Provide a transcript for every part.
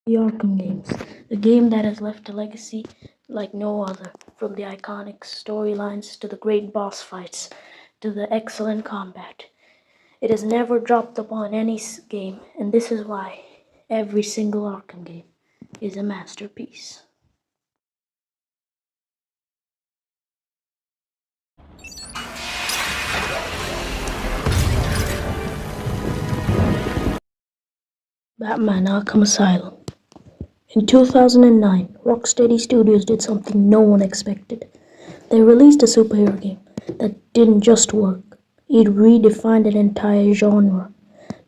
The Arkham games, the game that has left a legacy like no other, from the iconic storylines to the great boss fights to the excellent combat. It has never dropped upon any game, and this is why every single Arkham game is a masterpiece. Batman Arkham Asylum. In 2009, Rocksteady Studios did something no one expected. They released a superhero game that didn't just work, it redefined an entire genre.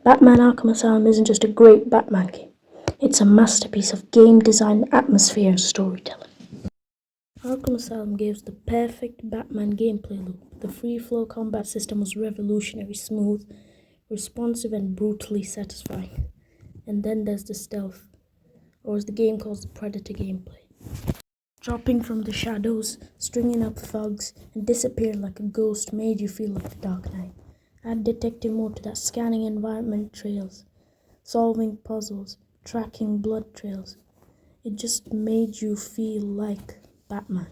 Batman Arkham Asylum isn't just a great Batman game, it's a masterpiece of game design, atmosphere, and storytelling. Arkham Asylum gives the perfect Batman gameplay loop. The free flow combat system was revolutionary, smooth, responsive, and brutally satisfying. And then there's the stealth, or as the game calls the Predator gameplay. Dropping from the shadows, stringing up thugs, and disappearing like a ghost made you feel like the Dark Knight. Add detective mode to that, scanning environment trails, solving puzzles, tracking blood trails. It just made you feel like Batman.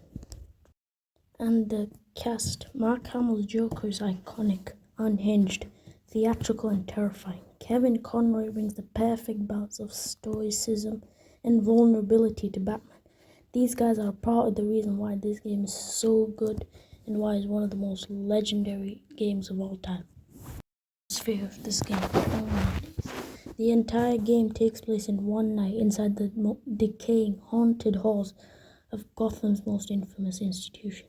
And the cast, Mark Hamill's Joker is iconic, unhinged, theatrical, and terrifying. Kevin Conroy brings the perfect balance of stoicism and vulnerability to Batman. These guys are part of the reason why this game is so good and why it's one of the most legendary games of all time. The atmosphere of this game, oh my days. The entire game takes place in one night inside the decaying, haunted halls of Gotham's most infamous institution.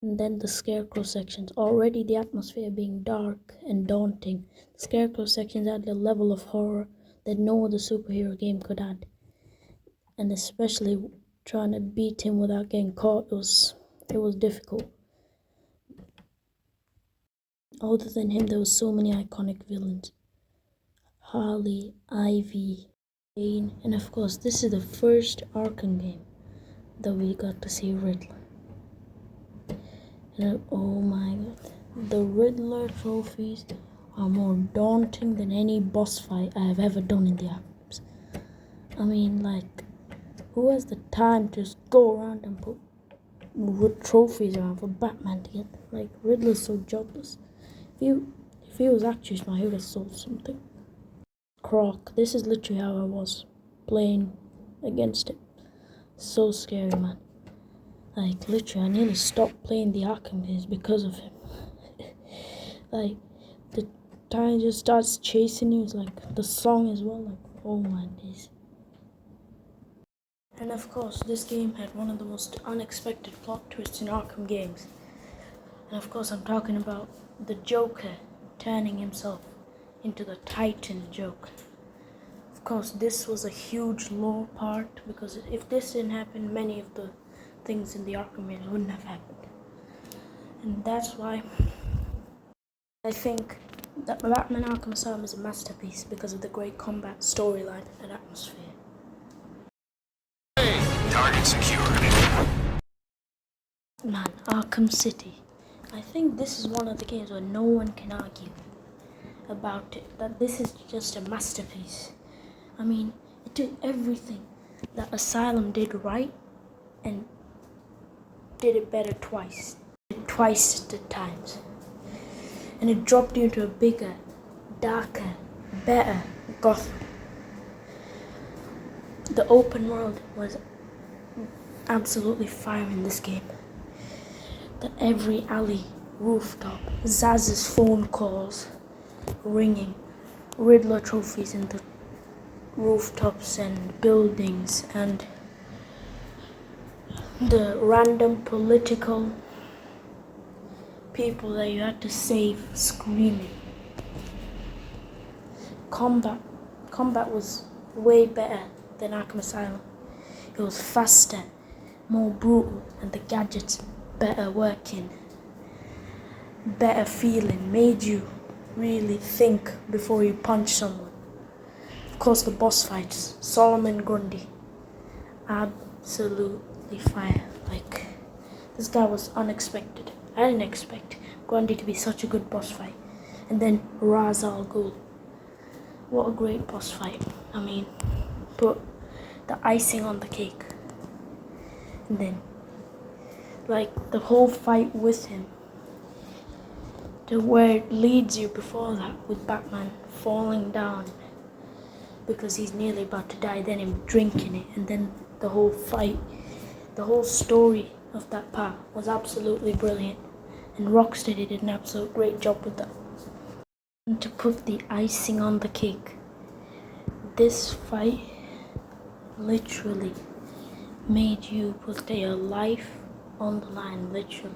And then the Scarecrow sections. Already the atmosphere being dark and daunting, the Scarecrow sections add a level of horror that no other superhero game could add. And especially trying to beat him without getting caught, it was difficult. Other than him, there was so many iconic villains. Harley, Ivy, Bane, and of course this is the first Arkham game that we got to see Riddler. And oh my god, the Riddler trophies are more daunting than any boss fight I have ever done in the Arkhams. I mean, like, who has the time to just go around and put trophies around for Batman to get? Like, Riddler's so jobless. If he was actually smart, he would have sold something. Croc, this is literally how I was playing against it. So scary, man. Like, literally, I nearly stopped playing the Arkham games because of him. Like, the time he just starts chasing you, it's like, the song as well, like, oh my days. And of course, this game had one of the most unexpected plot twists in Arkham games. And of course, I'm talking about the Joker turning himself into the Titan Joker. Of course, this was a huge lore part, because if this didn't happen, many of the things in the Arkham games wouldn't have happened. And that's why I think that Batman Arkham Asylum is a masterpiece, because of the great combat, storyline, and atmosphere. Target secured. Man, Arkham City. I think this is one of the games where no one can argue about it, that this is just a masterpiece. I mean, it did everything that Asylum did right and did it better twice. Twice the times. And it dropped you into a bigger, darker, better Gotham. The open world was absolutely fire in this game. That every alley, rooftop, Zaz's phone calls ringing, Riddler trophies in the rooftops and buildings, and the random political people that you had to save screaming. Combat was way better than Arkham Asylum. It was faster, more brutal, and the gadgets better working, better feeling, made you really think before you punch someone. Of course, the boss fights, Solomon Grundy, absolutely fire. Like, this guy was unexpected. I didn't expect Grundy to be such a good boss fight. And then Ra's al Ghul. What a great boss fight. I mean, put the icing on the cake. And then, like, the whole fight with him, to where it leads you before that, with Batman falling down because he's nearly about to die, then him drinking it, and then the whole fight, the whole story of that part was absolutely brilliant, and Rocksteady did an absolute great job with that. And to put the icing on the cake, this fight literally made you put your life on the line, literally.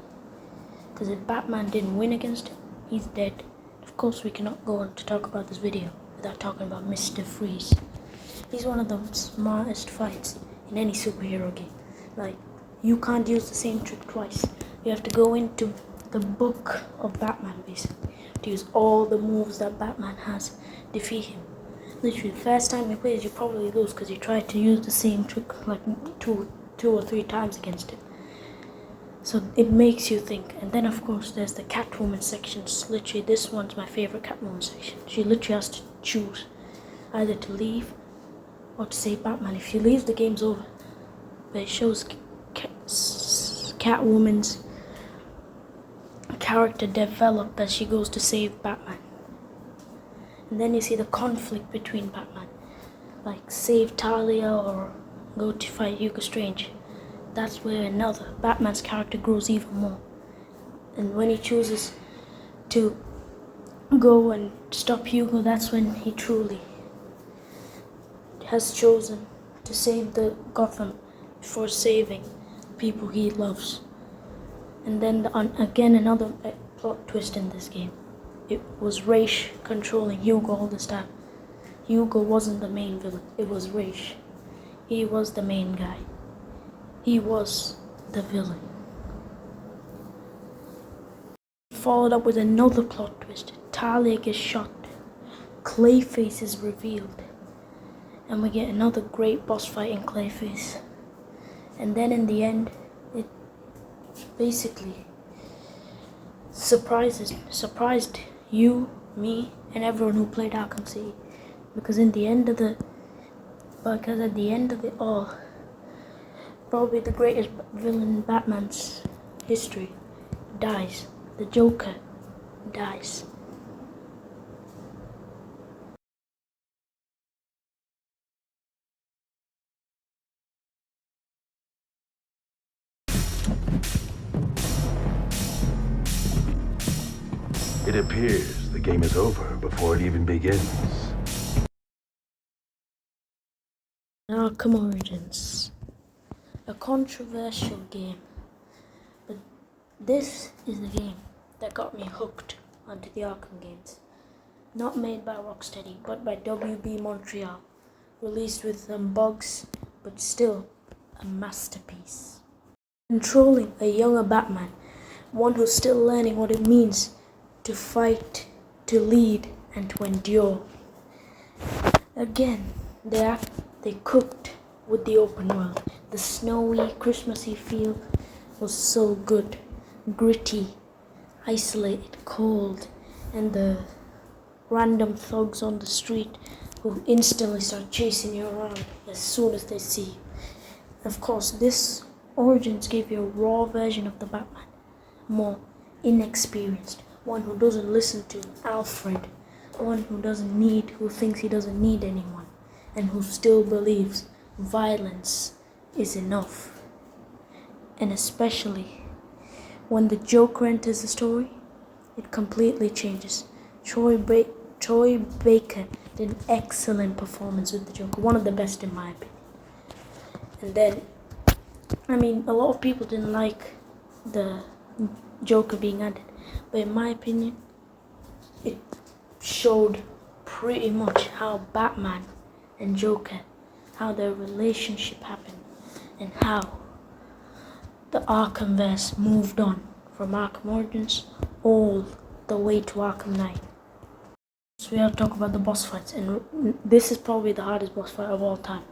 Because if Batman didn't win against him, he's dead. Of course, we cannot go on to talk about this video without talking about Mr. Freeze. He's one of the smartest fights in any superhero game. Like, you can't use the same trick twice. You have to go into the book of Batman, basically, to use all the moves that Batman has, defeat him. Literally, the first time you play it, you probably lose because you tried to use the same trick like two or three times against him. So it makes you think. And then, of course, there's the Catwoman sections. Literally, this one's my favorite Catwoman section. She literally has to choose either to leave or to save Batman. If she leaves, the game's over. But it shows Catwoman's character develop as she goes to save Batman. And then you see the conflict between Batman, like save Talia or go to fight Hugo Strange. That's where another Batman's character grows even more. And when he chooses to go and stop Hugo, that's when he truly has chosen to save the Gotham before saving people he loves. And then again another plot twist in this game. It was Raish controlling Hugo all this time. Hugo wasn't the main villain, it was Raish. He was the main guy. He was the villain. Followed up with another plot twist. Talia gets shot. Clayface is revealed. And we get another great boss fight in Clayface. And then in the end, it basically surprised you, me, and everyone who played Arkham City. Because at the end of it all, probably the greatest villain in Batman's history dies. The Joker dies. It appears the game is over before it even begins. Arkham Origins. A controversial game. But this is the game that got me hooked onto the Arkham games. Not made by Rocksteady, but by WB Montreal. Released with some bugs, but still a masterpiece. Controlling a younger Batman, one who's still learning what it means to fight, to lead, and to endure. Again, they cooked with the open world. The snowy, Christmassy feel was so good. Gritty, isolated, cold, and the random thugs on the street who instantly start chasing you around as soon as they see you. Of course, this Origins gave you a raw version of the Batman, more inexperienced, one who doesn't listen to Alfred, one who thinks he doesn't need anyone, and who still believes violence is enough. And especially when the Joker enters the story, it completely changes. Troy Baker did an excellent performance with the Joker, one of the best in my opinion. And then, a lot of people didn't like the Joker being added, but in my opinion, it showed pretty much how Batman and Joker, how their relationship happened, and how the Arkhamverse moved on from Arkham Origins all the way to Arkham Knight. So we have to talk about the boss fights, and this is probably the hardest boss fight of all time.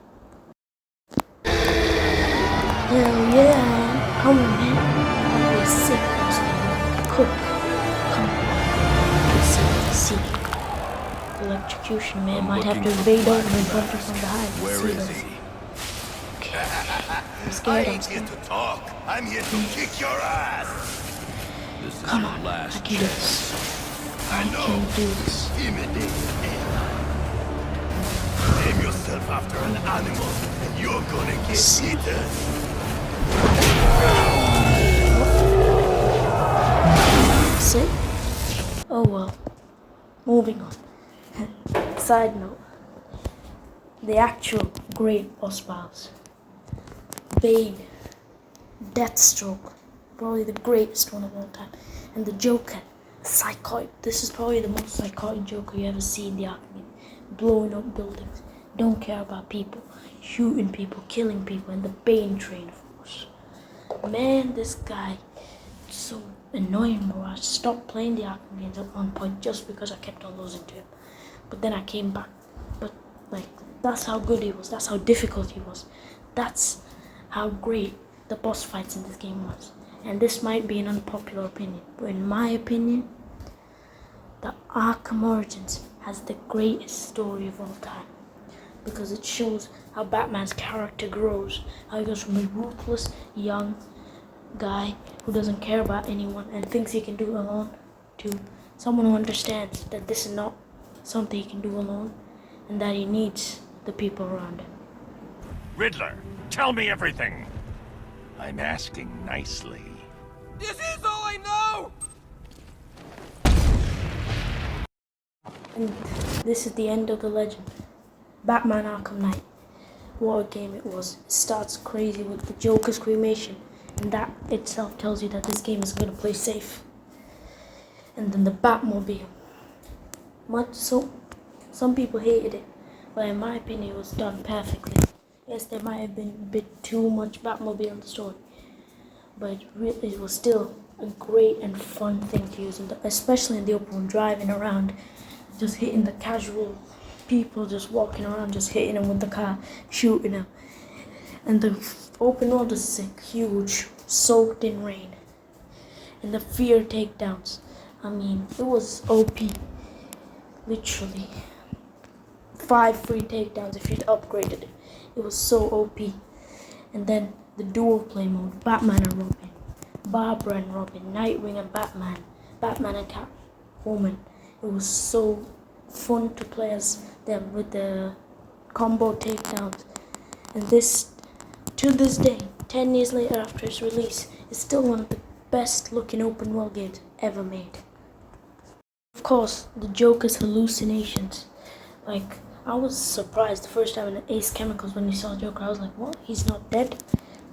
Hell yeah, come on man, that was sick boss fight. Cook, come on, see. electrocution, man. Might have to invade over and punch him from behind. Where is he? Okay. I'm I scared, I'm ain't here scared. to talk. I'm here to kick your ass. This is Come your on, last I can do chance. this. I I know. can do this. Imitate Name yourself after an animal, and you're gonna get eaten. See? Oh well. Moving on. Side note. The actual great boss battles. Bane. Deathstroke. Probably the greatest one of all time. And the Joker. Psychotic. This is probably the most psychotic Joker you ever see in the Arkham. Blowing up buildings. Don't care about people. Shooting people. Killing people. And the Bane train force. Man, this guy is so annoying, bro. I stopped playing the Arkham games at one point just because I kept on losing to him. But then I came back. But like, that's how good he was. That's how difficult he was. That's how great the boss fights in this game was. And this might be an unpopular opinion, but in my opinion, the Arkham Origins has the greatest story of all time. Because it shows how Batman's character grows. How he goes from a ruthless, young guy who doesn't care about anyone and thinks he can do it alone to someone who understands that this is not something he can do alone and that he needs the people around him. Riddler, tell me everything. I'm asking nicely. This is all I know! And this is the end of the legend. Batman Arkham Knight. What a game it was. It starts crazy with the Joker's cremation, and that itself tells you that this game is going to play safe. And then the Batmobile. Much so, some people hated it, but in my opinion it was done perfectly. Yes, there might have been a bit too much Batmobile in the story, but it was still a great and fun thing to use, especially in the open road, driving around, just hitting the casual people, just walking around, just hitting them with the car, shooting them. And the open road is sick, huge, soaked in rain. And the fear takedowns. I mean, it was OP. Literally. 5 free takedowns if you'd upgraded it. It was so OP. And then the dual play mode, Batman and Robin, Barbara and Robin, Nightwing and Batman, Batman and Catwoman. It was so fun to play as them with the combo takedowns. And this, to this day, 10 years later after its release, is still one of the best looking open world games ever made. Of course, the Joker's hallucinations. Like, I was surprised the first time in Ace Chemicals when you saw Joker. I was like, what? He's not dead?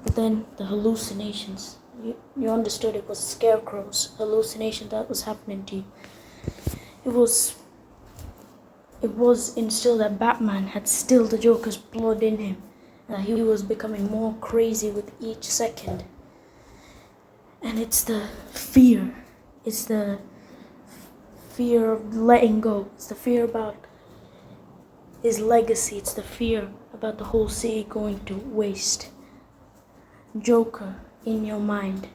But then the hallucinations. You understood it was Scarecrow's hallucination that was happening to you. It was instilled that Batman had still the Joker's blood in him. And that he was becoming more crazy with each second. And it's the fear. It's the fear of letting go. It's the fear about his legacy. It's the fear about the whole city going to waste. Joker in your mind.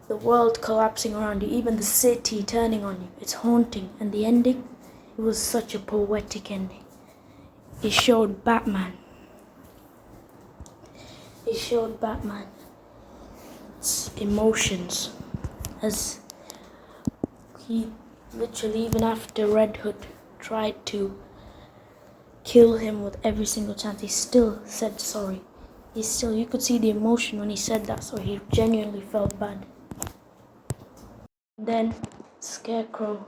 The world collapsing around you, even the city turning on you. It's haunting. And the ending, it was such a poetic ending. It showed Batman. It showed Batman's emotions as he literally, even after Red Hood tried to kill him with every single chance, he still said sorry. You could see the emotion when he said that, so he genuinely felt bad. Then Scarecrow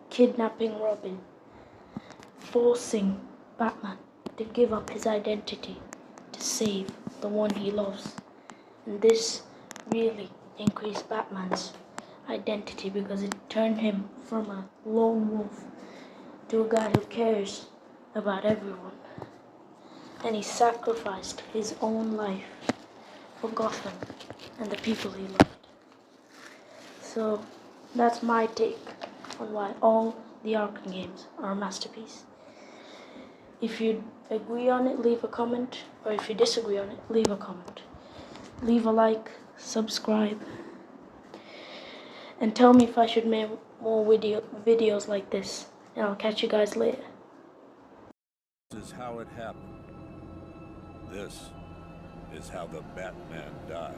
kidnapping Robin, forcing Batman to give up his identity to save the one he loves. And this really increased Batman's identity because it turned him from a lone wolf to a guy who cares about everyone. And he sacrificed his own life for Gotham and the people he loved. So that's my take on why all the Arkham games are a masterpiece. If you agree on it, leave a comment, or if you disagree on it, leave a comment. Leave a like, subscribe, and tell me if I should more videos like this. And I'll catch you guys later. This is how it happened. This is how the Batman died.